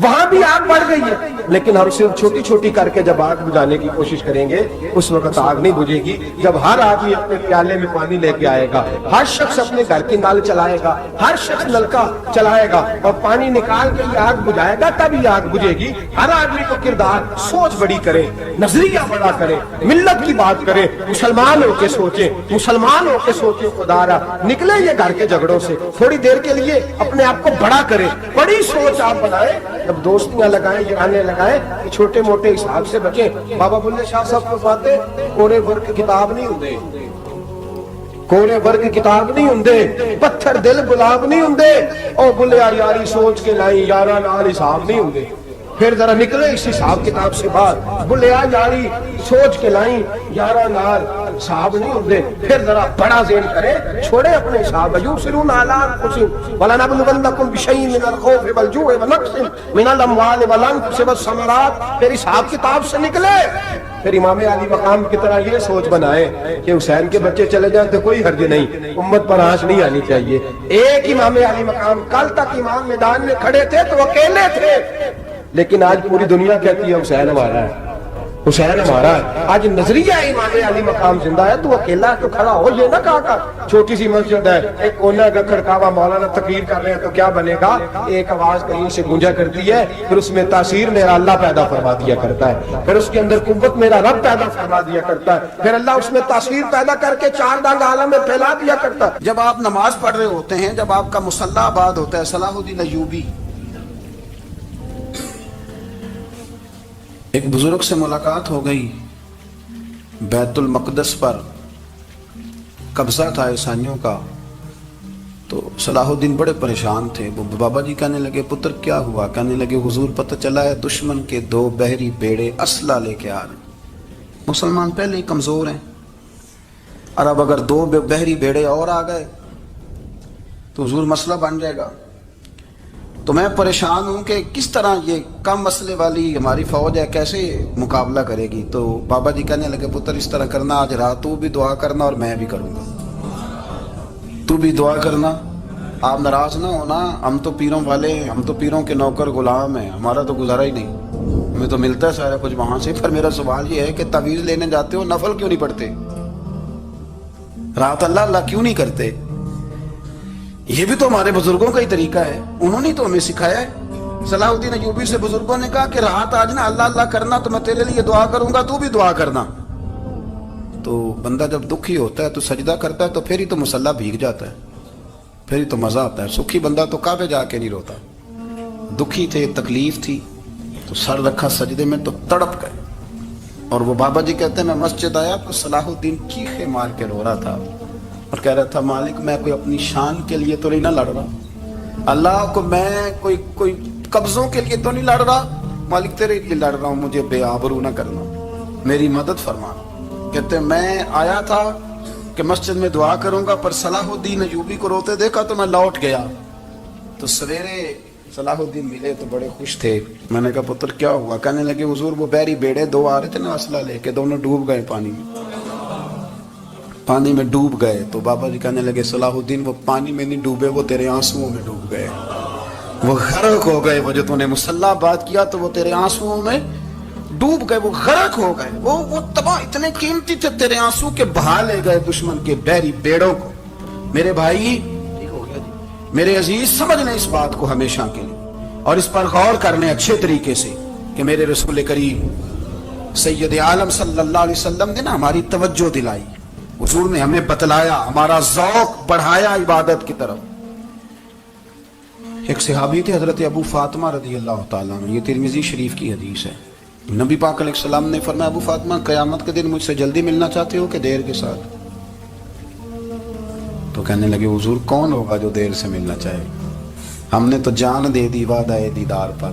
وہاں بھی آگ بڑھ گئی ہے، لیکن ہم صرف چھوٹی چھوٹی کر کے جب آگ بجھانے کی کوشش کریں گے اس وقت آگ نہیں بجھے گی، جب ہر آدمی اپنے پیالے میں پانی لے کے آئے گا، ہر شخص اپنے گھر کی نل چلائے گا، ہر شخص نلکا چلائے گا اور پانی نکال کے یہ آگ بجھائے گا، تب یہ آگ بجھے گی۔ ہر آدمی کو کردار سوچ بڑی کرے، نظریہ بڑا کرے، ملت کی بات کرے، مسلمان ہو کے سوچے، مسلمان ہو کے سوچے، خدا را نکلے یہ گھر کے جھگڑوں سے، تھوڑی دیر کے لیے اپنے آپ کو بڑا کرے، بڑی سوچ آپ بنائے، جب دوستیاں لگائیں، جگانے لگائیں، چھوٹے موٹے حساب سے بچیں۔ بابا بلے شاہ صاحب کو باتیں کورے ورگ کتاب نہیں ہوندے، کورے ورگ کتاب نہیں ہوندے، پتھر دل گلاب نہیں ہوندے، او بلیا یاری سوچ کے لائی یارا نال حساب نہیں ہوندے۔ پھر ذرا نکلے اس حساب کتاب سے باہر، بلیا یاری سوچ کے لائیں یارا نال حساب نہیں ہوندے، پھر ذرا بڑا ذہن کرے، چھوڑے اپنے حساب۔ یبصرون علی انفسہم ولنبلونکم بشیء من الخوف والجوع ونقص من الاموال والانفس والثمرات، پھر حساب کتاب سے نکلے، پھر امام علی مقام کی طرح یہ سوچ بنائے کہ حسین کے بچے چلے جائیں تو کوئی حرج نہیں، امت پر آنچ نہیں آنی چاہیے۔ ایک امام علی مقام، کل تک امام میدان میں کھڑے تھے تو اکیلے تھے، لیکن آج پوری دنیا کہتی ہے حسین ہمارا ہے، حسین ہمارا ہے۔ آج نظریہ امام علی مقام زندہ ہے، تو اکیلا تو کھڑا ہو، یہ نہ کہا کر چھوٹی سی مسجد ہے، ایک کونا کا کھڑکاوا مولانا تقریر کر رہے ہیں تو کیا بنے گا، ایک آواز کہیں سے گونجا کرتی ہے، پھر اس میں تاثیر میرا اللہ پیدا فرما دیا کرتا ہے، پھر اس کے اندر قوت میرا رب پیدا فرما دیا کرتا ہے، پھر اللہ اس میں تاثیر پیدا کر کے چار دانگ عالم میں پھیلا دیا کرتا ہے۔ جب آپ نماز پڑھ رہے ہوتے ہیں، جب آپ کا مصلی آباد ہوتا ہے، صلاح الدین ایوبی ایک بزرگ سے ملاقات ہو گئی، بیت المقدس پر قبضہ تھا عیسائیوں کا، تو صلاح الدین بڑے پریشان تھے۔ وہ بابا جی کہنے لگے پتر کیا ہوا؟ کہنے لگے حضور پتہ چلا ہے دشمن کے 2 بحری بیڑے اسلحہ لے کے آ رہے ہیں، مسلمان پہلے ہی کمزور ہیں، اور اب اگر 2 بحری بیڑے اور آ گئے تو حضور مسئلہ بن جائے گا. تو میں پریشان ہوں کہ کس طرح یہ کم مسئلے والی ہماری فوج ہے کیسے مقابلہ کرے گی. تو بابا جی کہنے لگے پتر اس طرح کرنا، آج رات تو بھی دعا کرنا اور میں بھی کروں گا. تو بھی دعا کرنا، آپ ناراض نہ ہونا، ہم تو پیروں والے ہیں، ہم تو پیروں کے نوکر غلام ہیں، ہمارا تو گزارا ہی نہیں، ہمیں تو ملتا ہے سارا کچھ وہاں سے. پر میرا سوال یہ ہے کہ تعویذ لینے جاتے ہو نفل کیوں نہیں پڑھتے؟ رات اللہ اللہ کیوں نہیں کرتے؟ یہ بھی تو ہمارے بزرگوں کا ہی طریقہ ہے، انہوں نے تو ہمیں سکھایا ہے. صلاح الدین ایوبی سے بزرگوں نے کہا کہ رات آج نا اللہ اللہ کرنا تو میں تیرے لیے دعا کروں گا، تو بھی دعا کرنا. تو بندہ جب دکھی ہوتا ہے تو سجدہ کرتا ہے تو پھر ہی تو مصلی بھیگ جاتا ہے، پھر ہی تو مزہ آتا ہے. سکھی بندہ تو کعبے جا کے نہیں روتا. دکھی تھے، تکلیف تھی تو سر رکھا سجدے میں تو تڑپ گئے. اور وہ بابا جی کہتے ہیں میں مسجد آیا تو صلاح الدین چیخے مار کے رو رہا تھا اور کہہ رہا تھا مالک میں کوئی اپنی شان کے لیے تو نہیں نہ لڑ رہا، اللہ کو میں کوئی قبضوں کے لیے تو نہیں لڑ رہا، مالک تیرے لیے لڑ رہا ہوں، مجھے بے آبرو نہ کرنا، میری مدد فرما. کہتے ہیں میں آیا تھا کہ مسجد میں دعا کروں گا، پر صلاح الدین ایوبی کو روتے دیکھا تو میں لوٹ گیا. تو سویرے صلاح الدین ملے تو بڑے خوش تھے. میں نے کہا پتر کیا ہوا؟ کہنے لگے حضور وہ بحری بیڑے 2 آ رہے تھے نا اسلحہ لے کے، دونوں ڈوب گئے پانی میں ڈوب گئے. تو بابا جی کہنے لگے صلاح الدین وہ پانی میں نہیں ڈوبے، وہ تیرے آنسوؤں میں ڈوب گئے، وہ غرق ہو گئے. وہ جو تو نے مصلی بات کیا تو وہ تیرے آنسوؤں میں ڈوب گئے، وہ غرق ہو گئے، وہ تباہ اتنے قیمتی تھے تیرے آنسو کے بہا لے گئے دشمن کے بحری بیڑوں کو. میرے بھائی میرے عزیز سمجھ لیں اس بات کو ہمیشہ کے لیے اور اس پر غور کر لیں اچھے طریقے سے کہ میرے رسول کریم سید عالم صلی اللہ علیہ وسلم نے نا ہماری توجہ دلائی، حضور نے ہمیں بتلایا، ہمارا ذوق بڑھایا عبادت کی طرف. ایک صحابی تھے حضرت ابو فاطمہ رضی اللہ تعالیٰ عنہ، یہ ترمذی شریف کی حدیث ہے. نبی پاک علیہ السلام نے فرمایا ابو فاطمہ قیامت کے دن مجھ سے جلدی ملنا چاہتے ہو کہ دیر کے ساتھ؟ تو کہنے لگے حضور کون ہوگا جو دیر سے ملنا چاہے، ہم نے تو جان دے دی وعدہ دیدار پر.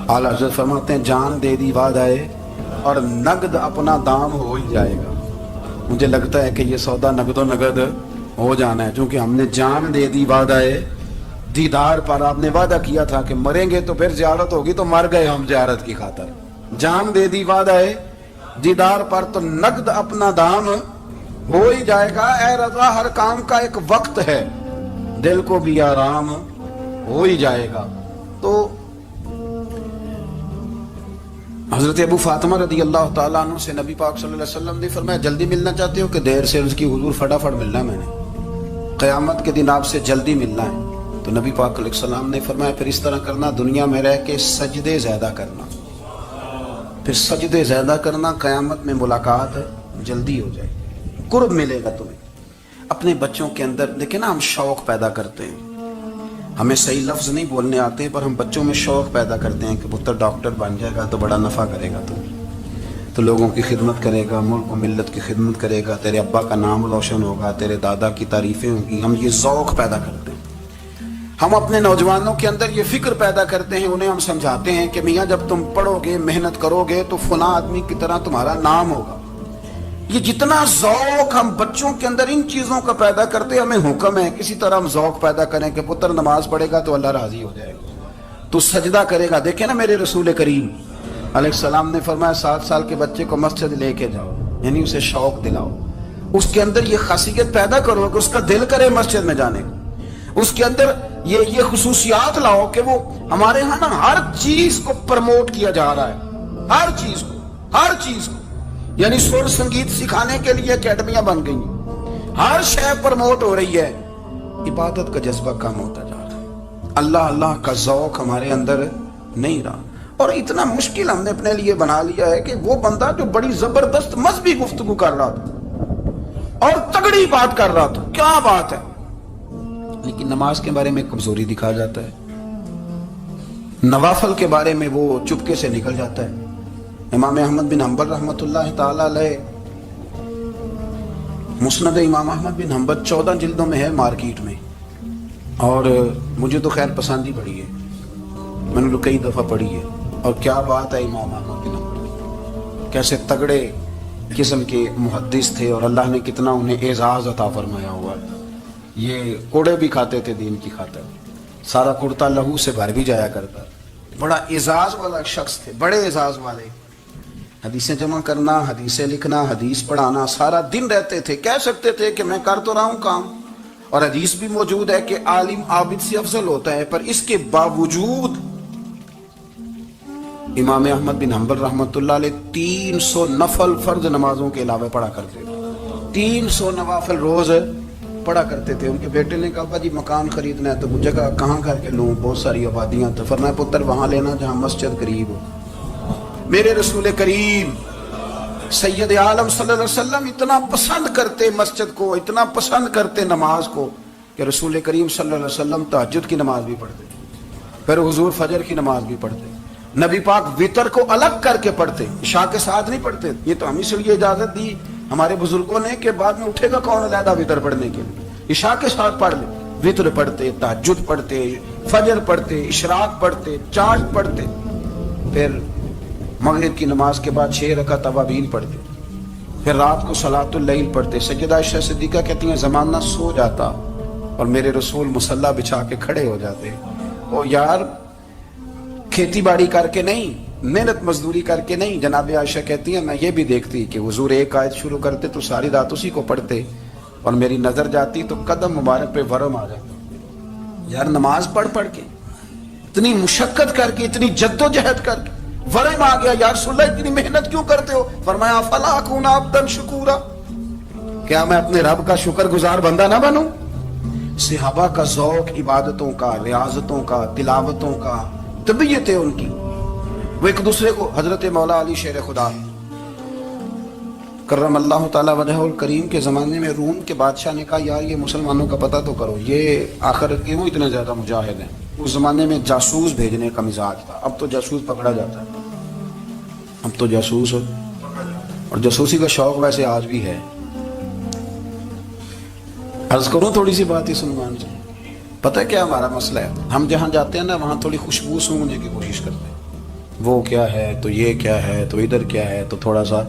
اعلیٰ حضرت فرماتے ہیں جان دے دی وعدہ اور نقد اپنا دام ہو ہی جائے گا. مجھے لگتا ہے کہ یہ سودا نقد و نقد ہو جانا ہے، چونکہ ہم نے جان دے دی وعدہ دیدار پر. آپ نے وعدہ کیا تھا کہ مریں گے تو پھر زیارت ہوگی، تو مر گئے ہم زیارت کی خاطر. جان دے دی وعدہ دیدار پر تو نقد اپنا دام ہو ہی جائے گا. اے رضا ہر کام کا ایک وقت ہے، دل کو بھی آرام ہو ہی جائے گا. تو حضرت ابو فاطمہ رضی اللہ تعالیٰ عنہ سے نبی پاک صلی اللہ علیہ وسلم نے فرمایا جلدی ملنا چاہتے ہو کہ دیر سے؟ اس کی حضور فٹافٹ ملنا ہے، میں نے قیامت کے دن آپ سے جلدی ملنا ہے. تو نبی پاک علیہ السلام نے فرمایا پھر اس طرح کرنا، دنیا میں رہ کے سجدے زیادہ کرنا، پھر سجدے زیادہ کرنا، قیامت میں ملاقات جلدی ہو جائے، قرب ملے گا تمہیں. اپنے بچوں کے اندر دیکھیں نا ہم شوق پیدا کرتے ہیں، ہمیں صحیح لفظ نہیں بولنے آتے پر ہم بچوں میں شوق پیدا کرتے ہیں کہ پتر ڈاکٹر بن جائے گا تو بڑا نفع کرے گا، تو لوگوں کی خدمت کرے گا، ملک و ملت کی خدمت کرے گا، تیرے ابا کا نام روشن ہوگا، تیرے دادا کی تعریفیں ہوں گی. ہم یہ ذوق پیدا کرتے ہیں. ہم اپنے نوجوانوں کے اندر یہ فکر پیدا کرتے ہیں، انہیں ہم سمجھاتے ہیں کہ میاں جب تم پڑھو گے محنت کرو گے تو فلاں آدمی کی طرح تمہارا نام ہوگا. یہ جتنا ذوق ہم بچوں کے اندر ان چیزوں کا پیدا کرتے ہیں، ہمیں حکم ہے کسی طرح ہم ذوق پیدا کریں کہ پتر نماز پڑھے گا تو اللہ راضی ہو جائے گا، تو سجدہ کرے گا. دیکھیں نا میرے رسول کریم علیہ السلام نے فرمایا 7 سال کے بچے کو مسجد لے کے جاؤ، یعنی اسے شوق دلاؤ، اس کے اندر یہ خاصیت پیدا کرو کہ اس کا دل کرے مسجد میں جانے کو، اس کے اندر یہ خصوصیات لاؤ کہ وہ ہمارے ہاں نا ہر چیز کو پروموٹ کیا جا رہا ہے، ہر چیز کو یعنی سر سنگیت سکھانے کے لیے اکیڈمیاں بن گئی، ہر شے پروموٹ ہو رہی ہے. عبادت کا جذبہ کم ہوتا جا رہا ہے، اللہ کا ذوق ہمارے اندر نہیں رہا. اور اتنا مشکل ہم نے اپنے لیے بنا لیا ہے کہ وہ بندہ جو بڑی زبردست مذہبی گفتگو کر رہا تھا اور تگڑی بات کر رہا تھا، کیا بات ہے، لیکن نماز کے بارے میں کمزوری دکھا جاتا ہے، نوافل کے بارے میں وہ چپکے سے نکل جاتا ہے. امام احمد بن حنبل رحمۃ اللہ تعالی علیہ، مسند امام احمد بن حنبل 14 جلدوں میں ہے مارکیٹ میں، اور مجھے تو خیر پسند ہی پڑھی ہے، میں نے تو کئی دفعہ پڑھی ہے. اور کیا بات ہے امام احمد بن حنبل، کیسے تگڑے قسم کے محدث تھے اور اللہ نے کتنا انہیں اعزاز عطا فرمایا ہوا. یہ کوڑے بھی کھاتے تھے دین کی خاطر, سارا کرتا لہو سے بھر بھی جایا کرتا. بڑا اعزاز والا شخص تھے, بڑے اعزاز والے. حدیثیں جمع کرنا, حدیثیں لکھنا, حدیث پڑھانا, سارا دن رہتے تھے. کہہ سکتے تھے کہ میں کر تو رہا ہوں کام, اور حدیث بھی موجود ہے کہ عالم عابد سے افضل ہوتا ہے, پر اس کے باوجود امام احمد بن حنبل رحمۃ اللہ علیہ 300 نفل فرض نمازوں کے علاوہ پڑھا کرتے تھے. 300 نوافل روز پڑھا کرتے تھے. ان کے بیٹے نے کہا جی مکان خریدنا ہے تو وہ جگہ کہاں کر کے لوں, بہت ساری آبادیاں. تو فرمایا پتر وہاں لینا جہاں مسجد قریب ہو. میرے رسول کریم سید عالم صلی اللہ علیہ وسلم اتنا پسند کرتے مسجد کو, اتنا پسند کرتے نماز کو, کہ رسول کریم صلی اللہ علیہ وسلم تہجد کی نماز بھی پڑھتے, پھر حضور فجر کی نماز بھی پڑھتے. نبی پاک وتر کو الگ کر کے پڑھتے, عشاء کے ساتھ نہیں پڑھتے. یہ تو ہم اس لیے اجازت دی ہمارے بزرگوں نے کہ بعد میں اٹھے گا کون علیحدہ وتر پڑھنے کے لیے, عشاء کے ساتھ پڑھ لے. وتر پڑھتے, تہجد پڑھتے, فجر پڑھتے, اشراق پڑھتے, چاند پڑھتے, پھر مغرب کی نماز کے بعد 6 رکعت اوابین پڑھتے, پھر رات کو صلاۃ اللیل پڑھتے. سیدہ عائشہ صدیقہ کہتی ہیں زمانہ سو جاتا اور میرے رسول مصلی بچھا کے کھڑے ہو جاتے. او یار کھیتی باڑی کر کے نہیں, محنت مزدوری کر کے نہیں. جناب عائشہ کہتی ہیں میں یہ بھی دیکھتی کہ حضور ایک آیت شروع کرتے تو ساری رات اسی کو پڑھتے, اور میری نظر جاتی تو قدم مبارک پہ ورم آ جاتا. یار نماز پڑھ پڑھ کے, اتنی مشقت کر کے, اتنی جد و جہد کر کے ورم آ گیا. یا رسول اللہ اتنی محنت کیوں کرتے ہو؟ فرمایا افلا اکون عبدا شکورا, کیا میں اپنے رب کا شکر گزار بندہ نہ بنوں؟ صحابہ کا ذوق عبادتوں کا, ریاضتوں کا, تلاوتوں کا, طبیعت ہے ان کی. وہ ایک دوسرے کو, حضرت مولا علی شیر خدا کرم اللہ تعالی وجہہ الکریم کے زمانے میں روم کے بادشاہ نے کہا یار یہ مسلمانوں کا پتہ تو کرو, یہ آخر کیوں اتنے زیادہ مجاہد ہیں. اس زمانے میں جاسوس بھیجنے کا مزاج تھا, اب تو جاسوس پکڑا جاتا ہے, اب تو جاسوس, اور جاسوسی کا شوق ویسے آج بھی ہے. عرض کروں تھوڑی سی بات ہی سلمان سے. پتہ ہے کیا ہمارا مسئلہ ہے؟ ہم جہاں جاتے ہیں نا وہاں تھوڑی خوشبو سونگنے کی کوشش کرتے ہیں. وہ کیا ہے تو یہ کیا ہے تو ادھر کیا ہے تو تھوڑا سا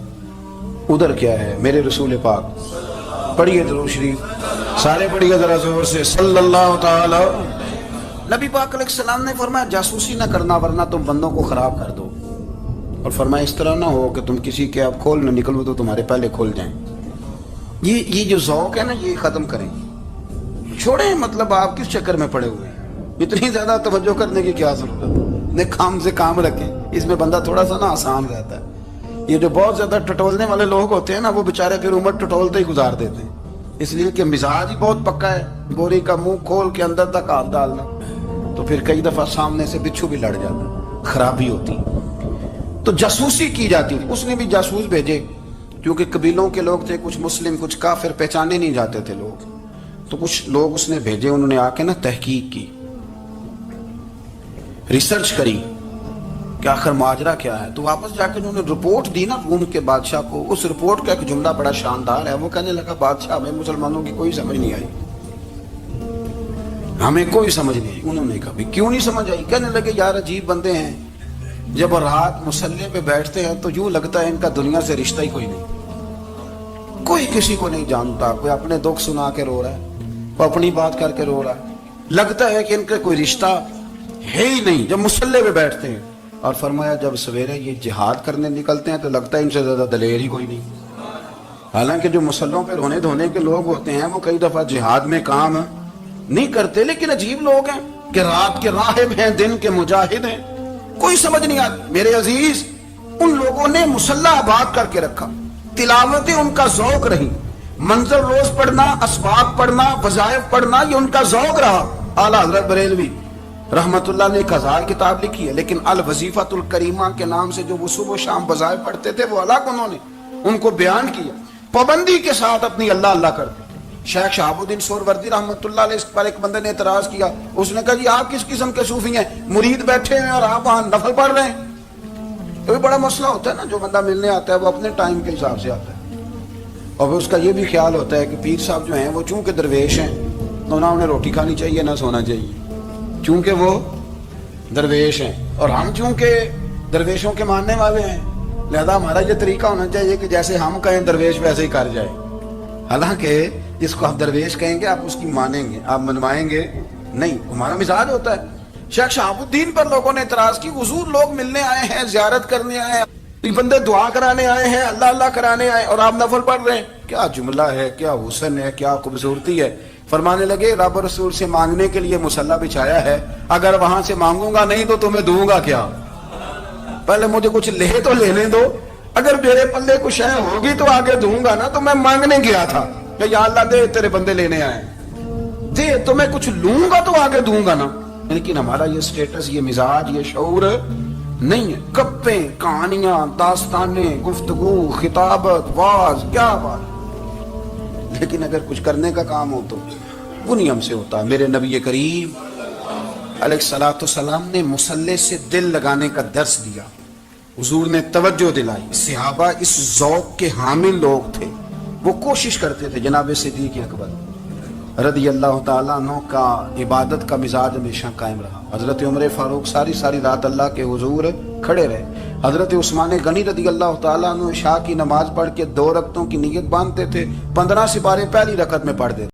ادھر کیا ہے. میرے رسول پاک پڑھیے درود شریف, سارے پڑھیے ذرا زور سے, صلی اللہ تعالی. نبی پاک علیہ السلام نے فرمایا جاسوسی نہ کرنا ورنہ تم بندوں کو خراب کر دو, اور فرمایا اس طرح نہ ہو کہ تم کسی کے آپ کھول نہ نکلو تو تمہارے پہلے کھل جائیں. یہ جو ذوق ہے نا یہ ختم کریں, چھوڑیں. مطلب آپ کس چکر میں پڑے ہوئے ہیں, اتنی زیادہ توجہ کرنے کی کیا ضرورت ہے؟ نے کام سے کام رکھیں, اس میں بندہ تھوڑا سا نا آسان رہتا ہے. یہ جو بہت زیادہ ٹٹولنے والے لوگ ہوتے ہیں نا وہ بےچارے پھر عمر ٹٹولتے ہی گزار دیتے ہیں, اس لیے کہ مزاج ہی بہت پکا ہے. بوری کا منہ کھول کے اندر تک ہاتھ ڈالنا, تو پھر کئی دفعہ سامنے سے بچھو بھی لڑ جاتا, خرابی ہوتی. تو جاسوسی کی جاتی. اس نے بھی جاسوس بھیجے کیونکہ قبیلوں کے لوگ تھے, کچھ مسلم کچھ کافر, پہچانے نہیں جاتے تھے لوگ. تو کچھ لوگ اس نے بھیجے, انہوں نے آ کے نا تحقیق کی, ریسرچ کری کہ آخر ماجرا کیا ہے. تو واپس جا کے انہوں نے رپورٹ دی نا روم کے بادشاہ کو. اس رپورٹ کا ایک جملہ بڑا شاندار ہے. وہ کہنے لگا بادشاہ ہمیں مسلمانوں کی کوئی سمجھ نہیں آئی, ہمیں کوئی سمجھ نہیں آئی. انہوں نے کہا بھی کیوں نہیں سمجھ آئی؟ کہنے لگے یار عجیب بندے ہیں, جب رات مصلی پہ بیٹھتے ہیں تو یوں لگتا ہے ان کا دنیا سے رشتہ ہی کوئی نہیں, کوئی کسی کو نہیں جانتا. کوئی اپنے دکھ سنا کے رو رہا ہے, کوئی اپنی بات کر کے رو رہا ہے, لگتا ہے کہ ان کا کوئی رشتہ ہے ہی نہیں جب مصلی پہ بیٹھتے ہیں. اور فرمایا جب سویرے یہ جہاد کرنے نکلتے ہیں تو لگتا ہے ان سے زیادہ دلیر ہی کوئی نہیں. حالانکہ جو مسلوں پہ رونے دھونے کے لوگ ہوتے ہیں وہ کئی دفعہ جہاد میں کام نہیں کرتے, لیکن عجیب لوگ ہیں کہ رات کے راہب ہیں, دن کے مجاہد ہیں, کوئی سمجھ نہیں آتی. میرے عزیز ان لوگوں نے مسلح آباد کر کے رکھا, تلاوتیں ان کا ذوق رہی, منظر روز پڑھنا, اسباق پڑھنا, وظائف پڑھنا, یہ ان کا ذوق رہا. اعلیٰ حضرت بریلوی رحمت اللہ نے 1000 کتاب لکھی ہے, لیکن الوظیفۃ الکریمہ کے نام سے جو وہ صبح و شام وظائف پڑھتے تھے وہ الگ انہوں نے ان کو بیان کیا, پابندی کے ساتھ اپنی اللہ اللہ کرتے. شیخ شہاب الدین سہروردی رحمت اللہ علیہ, اس پر ایک بندے نے اعتراض کیا. اس نے کہا جی آپ کس قسم کے صوفی ہیں, مرید بیٹھے ہیں اور آپ وہاں نفل پڑھ رہے ہیں. تو بڑا مسئلہ ہوتا ہے نا, جو بندہ ملنے آتا ہے وہ اپنے ٹائم کے حساب سے آتا ہے, اور اس کا یہ بھی خیال ہوتا ہے کہ پیر صاحب جو ہیں وہ چونکہ درویش ہیں تو نہ انہیں روٹی کھانی چاہیے نہ سونا چاہیے, چونکہ وہ درویش ہیں, اور ہم چونکہ درویشوں کے ماننے والے ہیں لہذا ہمارا یہ طریقہ ہونا چاہیے کہ جیسے ہم کہیں درویش ویسے ہی کر جائے. حالانکہ جس کو آپ درویش کہیں گے آپ اس کی مانیں گے, آپ منوائیں گے نہیں. ہمارا مزاج ہوتا ہے. شیخ شہاب الدین پر لوگوں نے اعتراض کی, حضور لوگ ملنے آئے ہیں, زیارت کرنے آئے ہیں, یہ بندے دعا کرانے آئے ہیں, اللہ اللہ کرانے آئے, اور آپ نفل پڑھ رہے ہیں. کیا جملہ ہے, کیا حسن ہے, کیا خوبصورتی ہے. فرمانے لگے رب رسول سے مانگنے کے لیے مصلی بچھایا ہے, اگر وہاں سے مانگوں گا نہیں تو تمہیں دوں گا کیا. پہلے مجھے کچھ لے تو لینے دو, اگر میرے پلے کچھ ہے ہوگی تو آگے دوں گا نا. تو میں مانگنے گیا تھا کہ یا اللہ دے, تیرے بندے لینے آئے دے, تو میں کچھ لوں گا تو آگے دوں گا نا. لیکن ہمارا یہ سٹیٹس, یہ مزاج, یہ شعور نہیں ہے. گپیں, کہانیاں, داستانیں, گفتگو, خطابت, واز, کیا بات. لیکن اگر کچھ کرنے کا کام ہو تو وہ نہیں ہم سے ہوتا. میرے نبی کریم علیہ الصلوۃ والسلام نے مصلی سے دل لگانے کا درس دیا. حضور نے توجہ دلائی. صحابہ اس ذوق کے حامل لوگ تھے, وہ کوشش کرتے تھے. جناب صدیق اکبر رضی اللہ تعالیٰ عنہ کا عبادت کا مزاج ہمیشہ قائم رہا. حضرت عمر فاروق ساری رات اللہ کے حضور کھڑے رہے. حضرت عثمان غنی رضی اللہ تعالیٰ عنہ عشاء کی نماز پڑھ کے 2 رکعتوں کی نیت باندھتے تھے, 15 سپارے پہلی رکعت میں پڑھ دیتے.